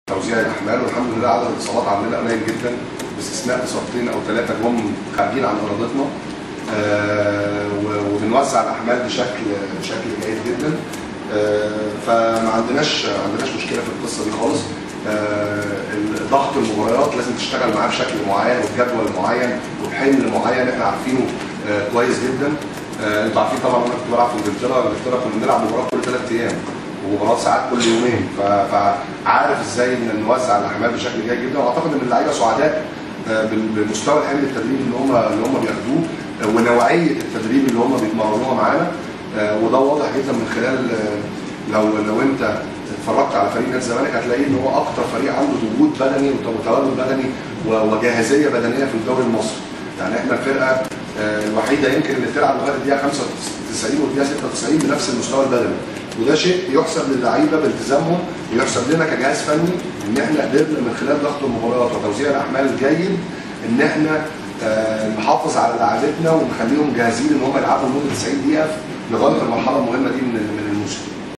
توزيع الاحمال، والحمد لله عدد الاصابات عندنا قليل جدا باستثناء اصابتين او ثلاثه جم خارجين عن ارادتنا. وبنوزع الاحمال بشكل جيد جدا. فما عندناش مشكله في القصه دي خالص. ضغط المباريات لازم تشتغل معاه بشكل معين وبجدول معين وبحمل معين احنا عارفينه كويس جدا. انتوا عارفين طبعا انا كنت بلعب في انجلترا كنا بنلعب مباراه كل 3 ايام ومباراه ساعات كل يومين، فعارف ازاي نوزع الاحمال بشكل جيد جدا. واعتقد ان اللعيبه سعداء بالمستوى الحمل التدريبي اللي هم بياخدوه ونوعيه التدريب اللي هم بيتمرنوها معانا. وده واضح جدا من خلال لو انت اتفرجت على فريق نادي الزمالك هتلاقي ان هو اكتر فريق عنده ضغوط بدني وتواجد بدني وجاهزيه بدنيه في الدوري المصري. يعني احنا الفرقه الوحيده يمكن اللي بتلعب لغايه الدقيقه 95 والدقيقه 96 بنفس المستوى البدني، وده شيء يحسب للعيبه بالتزامهم ويحسب لنا كجهاز فني ان احنا قدرنا من خلال ضغط المباريات وتوزيع الاحمال الجيد ان احنا نحافظ على لاعبتنا ونخليهم جاهزين ان هم يلعبوا لمده 90 دقيقه لغايه المرحله المهمه دي من الموسم.